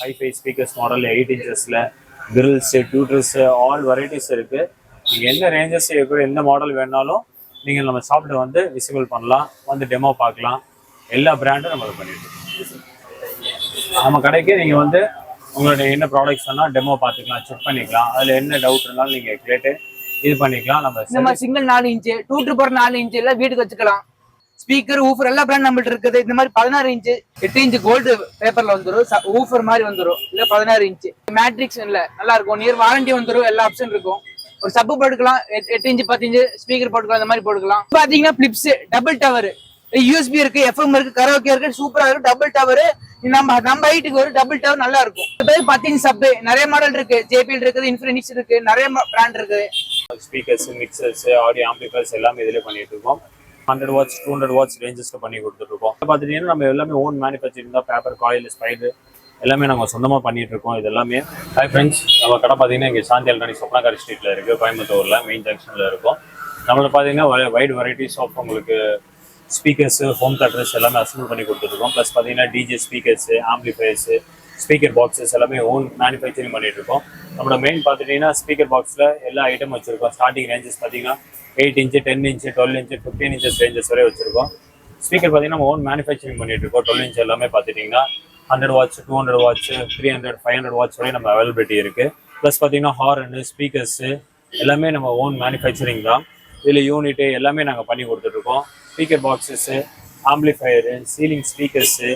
Hi-fi speakers model 8 இன்ச்சஸில் grills tweeters all varieties இருக்குது. நீங்கள் என்ன ரேஞ்சஸ் எந்த மாடல் வேணாலும் நீங்கள் நம்ம ஷாப்பில் வந்து விசிபிள் பண்ணலாம், வந்து டெமோ பார்க்கலாம். எல்லா பிராண்டும் நம்ம பண்ணிட்டு நம்ம கடைக்கு நீங்கள் வந்து உங்களுடைய என்ன ப்ராடக்ட்ஸ் வேணால் டெமோ பார்த்துக்கலாம், செக் பண்ணிக்கலாம். அதில் என்ன டவுட் இருந்தாலும் நீங்கள் கேட்டு இது பண்ணிக்கலாம். நம்ம சிங்கிள் 4 இன்ச்சு டூட்ரு போகிற 4 இன்ச்சு எல்லாம் வீட்டுக்கு வச்சுக்கலாம். ஸ்பீக்கர் ஊஃபர் எல்லா பிராண்ட் நம்மள்ட்ட இருக்குது. இந்த மாதிரி 16 இன்ச்சு 8 இன்ச்சு கோல்டு பேப்பர்ல வந்துடும், ஊஃபர் மாதிரி வந்துடும். இல்ல 16 இன்ச்சு மேட்ரிக்ஸ் இல்ல நல்லா இருக்கும், நியர் வாரண்டி வந்துடும், எல்லா ஆப்ஷன் இருக்கும். ஒரு சப்பு போட்டுக்கலாம், 8 இன்ச்சு 10 இன்ச்சு ஸ்பீக்கர் போட்டுக்கலாம், இந்த மாதிரி போட்டுக்கலாம். பாத்தீங்கன்னா பிளிப்ஸ் டபுள் டவர், யூஎஸ்பி இருக்கு, எஃப்எம் இருக்கு, கரோக்கே இருக்கு, சூப்பரா இருக்கு. டபுள் டவர் நம்ம ஹைட்டுக்கு ஒரு டபுள் டவர் நல்லா இருக்கும். 10 இன்ச் சப்பு நிறைய மாடல் இருக்கு, ஜேபிஎல் இருக்குது, இன்ஃபினிக்ஸ் இருக்கு, நிறைய பிராண்ட் இருக்குது. ஸ்பீக்கர்ஸ், மிக்சர்ஸ், ஆடியோ ஆம்பிளிஃபையர்ஸ் எல்லாமே இதிலே பண்ணிட்டு இருக்கோம். 100 வாட்ஸ் 200 வாட்ஸ் ரேஞ்சஸ்ல பண்ணி கொடுத்துருக்கோம். பார்த்துட்டீங்கன்னா நம்ம எல்லாமே ஓன் மேனுஃபேக்சரிங் தான். பேப்பர், காயில், ஸ்பைடு எல்லாமே நாங்கள் சொந்தமாக பண்ணிட்டு இருக்கோம். இது எல்லாமே ஹாய் ஃப்ரெண்ட்ஸ், நம்ம கடை பார்த்தீங்கன்னா இங்கே சாந்தி எலக்ட்ரானிக்ஸ் சொப்னாக்காரி ஸ்ட்ரீட்டில் இருக்குது, கோயம்புத்தூரில் மெயின் ஜங்ஷனில் இருக்கும். நம்மளை பார்த்தீங்கன்னா வைட் வெரைட்டிஸ் ஆஃப் உங்களுக்கு ஸ்பீக்கர்ஸு, ஹோம் தேட்டர்ஸ் எல்லாமே அசம்பிள் பண்ணி கொடுத்துருக்கோம். ப்ளஸ் பார்த்தீங்கன்னா டிஜே ஸ்பீக்கர்ஸு, ஆம்பிளிஃபையர்ஸு, ஸ்பீக்கர் பாக்ஸஸ் எல்லாமே ஓன் மேனுஃபேக்சரிங் பண்ணிட்டு இருக்கோம். நம்மளோட மெயின் பார்த்துட்டீங்கன்னா ஸ்பீக்கர் பாக்ஸில் எல்லா ஐட்டம் வச்சிருக்கோம். ஸ்டார்டிங் ரேஞ்சஸ் பார்த்தீங்கன்னா 8 inch 10 inch 12 inch 15 inches ranges வரை வச்சிருக்கோம். ஸ்பீக்கர் பார்த்தீங்கன்னா நம்ம ஓன் மேனுஃபேக்சரிங் பண்ணிட்டு இருக்கோம். 12 இன்ச் எல்லாமே பார்த்துட்டிங்கன்னா 100 வாட்ஸ் 200 வாட்ஸ் 300 500 வாட்ஸ் வரை நம்ம அவைலபிலிட்டி இருக்குது. ப்ளஸ் பார்த்தீங்கன்னா ஹார்னு, ஸ்பீக்கர்ஸு எல்லாமே நம்ம ஓன் மேனுஃபேக்சரிங் தான். இதில் யூனிட்டு எல்லாமே நாங்கள் பண்ணி கொடுத்துட்ருக்கோம். Speaker boxes, amplifier, ceiling speakers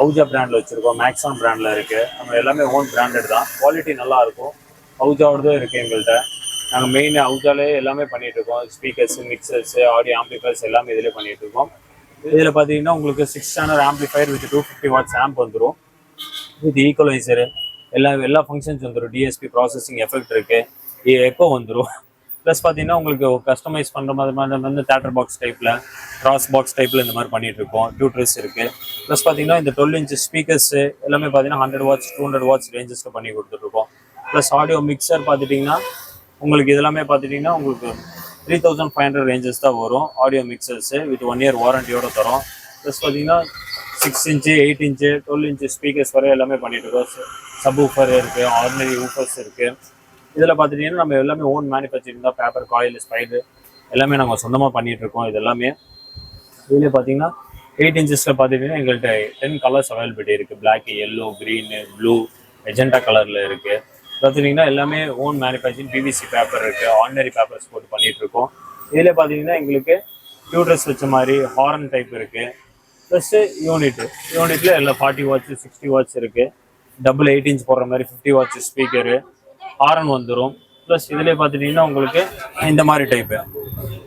Ahuja பிராண்டில் வச்சுருக்கோம், மேக்ஸான் பிராண்டில் இருக்குது. நம்ம எல்லாமே ஓன் பிராண்டட் தான், குவாலிட்டி நல்லாயிருக்கும். அவுஜாவோடதும் இருக்குது எங்கள்கிட்ட. நாங்கள் மெயின் அவுஜாலே எல்லாமே பண்ணிகிட்ருக்கோம். ஸ்பீக்கர்ஸு, மிக்சர்ஸு, ஆடியோ ஆம்பிளிஃபையர்ஸ் எல்லாமே இதிலே பண்ணிகிட்ருக்கோம். இதில் பார்த்தீங்கன்னா உங்களுக்கு 6 channel amplifier with 250 watts amp வந்துடும், வித் ஈக்குவலைசரு எல்லா ஃபங்க்ஷன்ஸ் வந்துடும். டிஎஸ்பி ப்ராசஸிங் எஃபெக்ட் இருக்குது, எப்போ வந்துடும். ப்ளஸ் பார்த்தீங்கன்னா உங்களுக்கு கஸ்டமைஸ் பண்ணுற மாதிரி வந்து தேட்டர் பாக்ஸ் டைப்பில், கிராஸ் பாக்ஸ் டைப்பில் இந்த மாதிரி பண்ணிகிட்ருக்கோம். டியூட்டர்ஸ் இருக்குது. ப்ளஸ் பார்த்தீங்கன்னா இந்த 12 இன்ச் ஸ்பீக்கர்ஸு எல்லாமே பார்த்தீங்கன்னா 100 வாட்ஸ் 200 வாட்ஸ் ரேஞ்சஸில் பண்ணி கொடுத்துட்ருக்கோம். ப்ளஸ் ஆடியோ மிக்சர் பார்த்துட்டிங்கன்னா உங்களுக்கு இதெல்லாமே பார்த்துட்டிங்கன்னா உங்களுக்கு 3500 ரேஞ்சஸ் தான் வரும். ஆடியோ மிக்சர்ஸு வித் 1 இயர் வாரண்டியோடு தரோம். ப்ளஸ் பார்த்தீங்கன்னா 6 இன்ச்சு 8 இன்ச்சு 12 இன்ச்சு ஸ்பீக்கர்ஸ் வரை எல்லாமே பண்ணிகிட்ருக்கோம். சப் ஊஃபர் இருக்குது, ஆர்டினரி ஊஃபர்ஸ் இருக்குது. இதில் பார்த்துட்டிங்கன்னா நம்ம எல்லாமே ஓன் மேனுஃபேக்சரிங் தான். பேப்பர், காயில், ஸ்பைடு எல்லாமே நாங்கள் சொந்தமாக பண்ணிகிட்ருக்கோம். இது எல்லாமே இதில் பார்த்தீங்கன்னா 8 இன்ச்சஸில் பார்த்துட்டிங்கன்னா எங்கள்கிட்ட 10 கலர்ஸ் அவைலபிலிட்டி இருக்குது. Black, yellow, green, blue, magenta கலரில் இருக்குது. பார்த்துட்டிங்கன்னா எல்லாமே ஓன் மேனுஃபேக்சரிங். பிவிசி பேப்பர் இருக்குது, ஆர்டினரி பேப்பர்ஸ் போட்டு பண்ணிகிட்ருக்கோம். இதில் பார்த்தீங்கன்னா எங்களுக்கு டியூட்டர்ஸ் வச்ச மாதிரி ஹார்ன் டைப் இருக்குது. ப்ளஸ்ஸு யூனிட்டில் எல்லாம் 40 வாட்ஸ் 60 வாட்ஸ் இருக்குது. டபுள் 8 இன்ச் போடுற மாதிரி 50 வாட்ஸ் ஸ்பீக்கரு, ஹாரன் வந்துடும். ப்ளஸ் இதிலே பார்த்துட்டிங்கன்னா உங்களுக்கு இந்த மாதிரி டைப்பு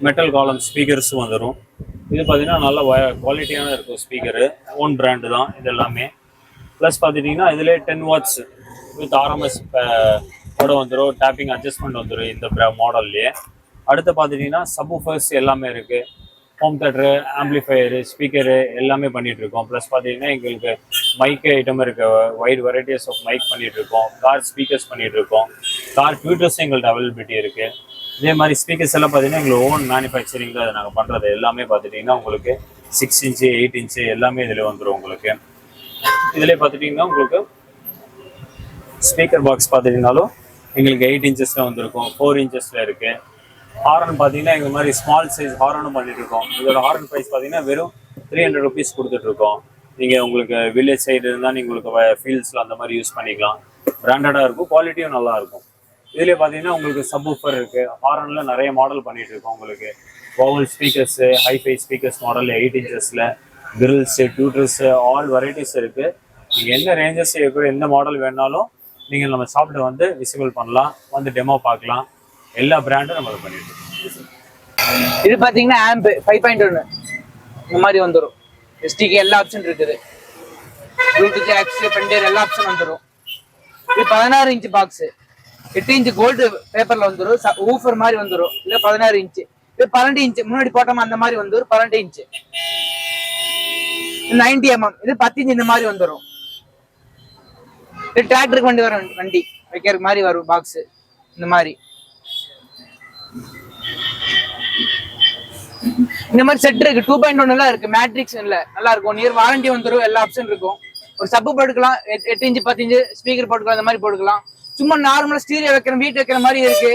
மெட்டல் காலம் ஸ்பீக்கர்ஸும் வந்துடும். இது பார்த்தீங்கன்னா நல்ல குவாலிட்டியான இருக்கும் ஸ்பீக்கரு, ஓன் பிராண்டு தான் இது எல்லாமே. ப்ளஸ் பார்த்துட்டிங்கன்னா இதிலே 10 வாட்ஸ் வித் ஆர்எம்எஸ் கூட வந்துடும், டேப்பிங் அட்ஜஸ்ட்மெண்ட் வந்துடும் இந்த மாடல்லையே. அடுத்து பார்த்துட்டிங்கன்னா சப்வூஃபர்ஸ் எல்லாமே இருக்குது. ஹோம் தேட்டரு, ஆம்பிளிஃபையரு, ஸ்பீக்கரு எல்லாமே பண்ணிகிட்ருக்கோம். ப்ளஸ் பார்த்தீங்கன்னா எங்களுக்கு மைக் ஐட்டம் இருக்குது, வைட் வெரைட்டிஸ் ஆஃப் மைக் பண்ணிகிட்ருக்கோம். கார் ஸ்பீக்கர்ஸ் பண்ணிகிட்ருக்கோம். கார் ட்விட்டர்ஸ் எங்கள்கிட்ட அவைலபிலிட்டி இருக்குது. இதே மாதிரி ஸ்பீக்கர்ஸ் எல்லாம் பார்த்தீங்கன்னா எங்களுக்கு ஓன் மேனுஃபேக்சரிங் தான் நாங்கள் பண்ணுறது. எல்லாமே பார்த்துட்டிங்கன்னா உங்களுக்கு 6 இன்ச்சு 8 இன்ச்சு எல்லாமே இதில் வந்துடும். உங்களுக்கு இதிலே பார்த்துட்டிங்கன்னா உங்களுக்கு ஸ்பீக்கர் பாக்ஸ் பார்த்துட்டிங்கனாலும் எங்களுக்கு 8 இன்ச்சஸில் வந்துருக்கும், 4 இன்ச்சஸில் இருக்குது. ஹாரன் பார்த்தீங்கன்னா எங்கள் மாதிரி ஸ்மால் சைஸ் ஹாரனும் பண்ணிட்டுருக்கோம். இதோட ஹாரன் ப்ரைஸ் பார்த்தீங்கன்னா வெறும் 300 ருபீஸ் கொடுத்துட்ருக்கோம். நீங்கள் உங்களுக்கு வில்லேஜ் சைடு இருந்தால் நீங்கள் உங்களுக்கு ஃபீல்ட்ஸில் அந்த மாதிரி யூஸ் பண்ணிக்கலாம். பிராண்டடாக இருக்கும், குவாலிட்டியும் நல்லாயிருக்கும். இதிலே பார்த்தீங்கன்னா உங்களுக்கு சப் ஊஃபர் இருக்குது. ஹாரனில் நிறைய மாடல் பண்ணிகிட்ருக்கோம். உங்களுக்கு oval speakers, hifi speakers model 8 இன்ச்சஸில், கிரில்ஸு, டியூட்டர்ஸு ஆல் வெரைட்டிஸ் இருக்குது. நீங்கள் என்ன ரேஞ்சஸ் எந்த மாடல் வேணாலும் நீங்கள் நம்ம ஷாப்பில் வந்து விசிபிள் பண்ணலாம், வந்து டெமோ பார்க்கலாம். எல்லா பிராண்டும் நம்ம பண்ணிட்டு இருக்கோம். இது பார்த்தீங்கன்னா ஆம்ப் 5.1 இந்த மாதிரி வந்துடும். எஸ்டிக்கு எல்லா ஆப்ஷன் இருக்குது. ப்ளூடூத், ஆக்ஸ், பெண்டர் எல்லா ஆப்ஷன் வந்துடும். இது 16 இன்ச் பாக்ஸ், 8 இன்ச் கோல்டு பேப்பர்ல வந்துடும், ஊஃபர் மாதிரி வந்துடும். இல்ல 16 இன்ச், இது 12 இன்ச் முன்னாடி போட்டோம் அந்த மாதிரி வந்துடும். 12 இன்ச் 90 mm, இது 10 இன்ச் இந்த மாதிரி வந்துடும். இது டிராக்டருக்கு வண்டி வரும், வண்டி வைக்கிறதுக்கு மாதிரி வரும் பாக்ஸ் இந்த மாதிரி. இந்த மாதிரி செட் இருக்கு. 2.1 எல்லாம் இருக்கு, மேட்ரிக்ஸ் இல்ல நல்லா இருக்கும். நியர் வாரண்டி வந்துடும், எல்லா ஆப்ஷன் இருக்கும். ஒரு சப்பு போட்டுக்கலாம், 8 இன்ச்சு 10 இன்ச்சு ஸ்பீக்கர் போட்டுக்கலாம், இந்த மாதிரி போட்டுக்கலாம். சும்மா நார்மலா ஸ்டீரியோ வைக்கிற வீட்டு வைக்கிற மாதிரி இருக்கு,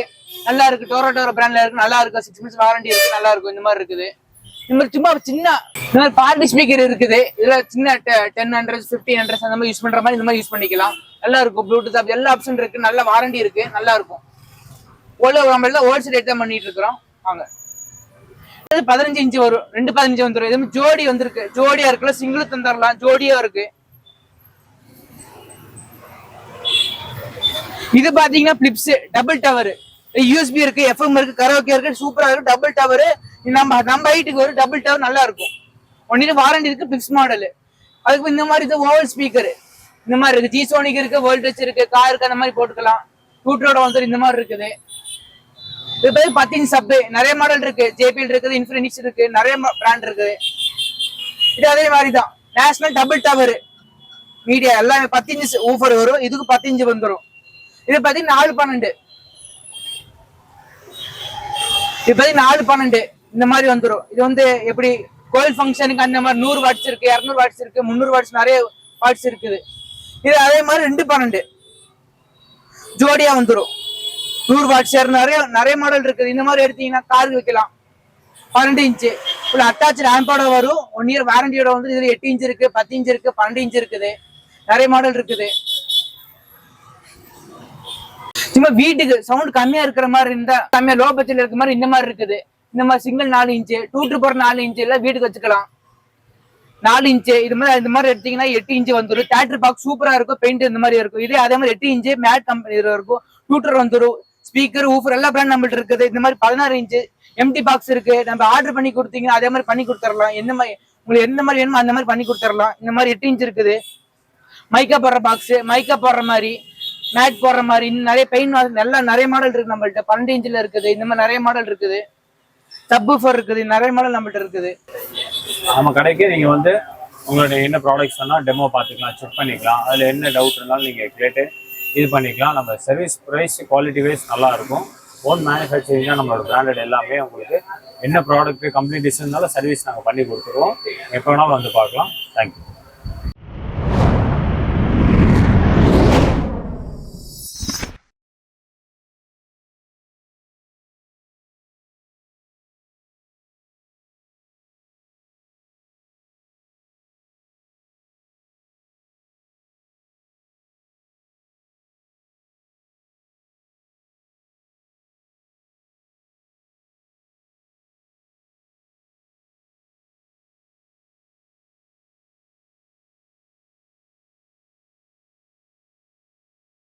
நல்லா இருக்கு. டோரோ பிராண்ட்ல இருக்கு, நல்லா இருக்கு. 6 months வாரண்டி இருக்கு, நல்லா இருக்கும். இந்த மாதிரி இருக்குது. இந்த மாதிரி சும்மா சின்ன இந்த மாதிரி பார்ட்டி ஸ்பீக்கர் இருக்குது. இதுல சின்ன 1000 1500 அந்த மாதிரி யூஸ் பண்ற மாதிரி இந்த மாதிரி யூஸ் பண்ணிக்கலாம். நல்லா இருக்கும். ப்ளூடூத் எல்லா ஆப்ஷன் இருக்கு, நல்ல வாரண்டி இருக்கு, நல்லா இருக்கும். நம்ம ஹோல்சேல் ரேட் தான் பண்ணிட்டு இருக்கிறோம். வாங்க. 15 இன்ச்சு வரும், 2 15 வந்துடும். இது ஜோடி வந்திருக்கு, ஜோடியா இருக்குல்ல, சிங்கிள் தந்துடலாம், ஜோடியா இருக்கு. இது பாத்தீங்கன்னா பிலிப்ஸ் டபுள் டவர், யூஎஸ்பி இருக்கு, எஃப்எம் இருக்கு, கரோக்கே இருக்கு, சூப்பரா இருக்கு. டபுள் டவர் நம்ம ஹைட்டுக்கு ஒரு டபுள் டவர் நல்லா இருக்கும். 1 year வாரண்டி இருக்கு, பிலிப்ஸ் மாடல். அதுக்கு இந்த மாதிரி ஓவல் ஸ்பீக்கர் இந்த மாதிரி இருக்கு, ஜிசோனிக் இருக்கு, வோல்டேஜ் இருக்கு, காருக்கு அந்த மாதிரி போட்டுக்கலாம். டூட்டரோட வந்து இந்த மாதிரி இருக்குது. இது பேர் 10 இன்ச் சப், நிறைய மாடல் இருக்கு. ஜேபிஎல் இருக்குது, இன்ஃபினிக்ஸ் இருக்கு, நிறைய பிராண்ட் இருக்குது. இது அதே மாதிரி தான் நேஷனல் டபுள் டவர் மீடியா எல்லாமே 10 இன்ச் ஊஃபர் வரும். இதுக்கு 10 இன்ச் வந்துடும். இது பாத்தீங்கன்னா 412, இது பாத்தீங்கன்னா 412 இந்த மாதிரி வந்துடும். இது வந்து எப்படி கோயில் ஃபங்க்ஷனுக்கு அந்த மாதிரி 100 வாட்ஸ் இருக்கு, 200 வாட்ஸ் இருக்கு, 300 வாட்ஸ், நிறைய வாட்ஸ் இருக்குது. இது அதே மாதிரி 212 ஜோடியா வந்துடும். 100 வாட்ஸ் நிறைய மாடல் இருக்குது. இந்த மாதிரி எடுத்தீங்கன்னா காருக்கு வைக்கலாம். 12 இன்ச்சு அட்டாச் ஆம்போட வரும். 1 year வாரண்டியோட வந்து இதுல 8 இன்ச் இருக்கு, 10 இன்ச் இருக்கு, 12 இன்ச் இருக்குது. நிறைய மாடல் இருக்குது. சும்மா வீட்டுக்கு சவுண்ட் கம்மியா இருக்கிற மாதிரி இருந்தா, கம்மியா லோ பட்ஜெட்ல இருக்கிற மாதிரி இந்த மாதிரி இருக்குது. இந்த மாதிரி சிங்கிள் 4 இன்ச்சு, 4 இன்ச்சு எல்லாம் வீட்டுக்கு வச்சுக்கலாம். 4 இன்ச்சு இது மாதிரி இந்த மாதிரி எடுத்தீங்கன்னா 8 இன்ச்சு வந்துடும். தேட்டர் பாக்ஸ் சூப்பரா இருக்கும், பெயிண்ட் இந்த மாதிரி இருக்கும். இதே அதே மாதிரி 8 இன்ச்சு மேட் கம்பெனி இருக்கும். டூட்டர் வந்துடும், ஸ்பீக்கர் ஊஃபர் எல்லா பிராண்ட் நம்மள்ட்ட இருக்குது. இந்த மாதிரி 16 இன்ச்சு எம்டி பாக்ஸ் இருக்கு. நம்ம ஆர்டர் பண்ணி கொடுத்தீங்கன்னா அதே மாதிரி பண்ணி கொடுத்துடலாம். என்ன மாதிரி உங்களுக்கு எந்த மாதிரி வேணுமோ அந்த மாதிரி பண்ணி கொடுத்துடலாம். இந்த மாதிரி 8 இன்ச் இருக்குது. மைக்கா போடுற பாக்ஸ், மைக்கா போடுற மாதிரி, மேட் போடுற மாதிரி, இன்னும் நிறைய பெயிண்ட் நல்லா நிறைய மாடல் இருக்கு நம்மள்ட்ட. 12 இன்ச்சில் இருக்குது. இந்த மாதிரி நிறைய மாடல் இருக்குது. சப்வூஃபர் இருக்குது, நிறைய மாடல் நம்மள்ட்ட இருக்குது. நம்ம கடைக்கு நீங்க வந்து உங்களுடைய என்ன ப்ராடக்ட்ஸ் வேணா டெமோ பார்த்துக்கலாம், செக் பண்ணிக்கலாம். அதில் என்ன டவுட் இருந்தாலும் நீங்கள் கேட்டு இது பண்ணிக்கலாம். நம்ம சர்வீஸ் ப்ரைஸ் குவாலிட்டி வைஸ் நல்லா இருக்கும். ஓன் மேனுஃபேக்சரிங் தான் நம்மளோட பிராண்டட் எல்லாமே. உங்களுக்கு என்ன ப்ராடக்ட் கம்ப்ளீட் டிசைன்னாலும் சர்வீஸ் நாங்கள் பண்ணி கொடுத்துருவோம். எப்போ வேணாலும் வந்து பார்க்கலாம். தேங்க்யூ.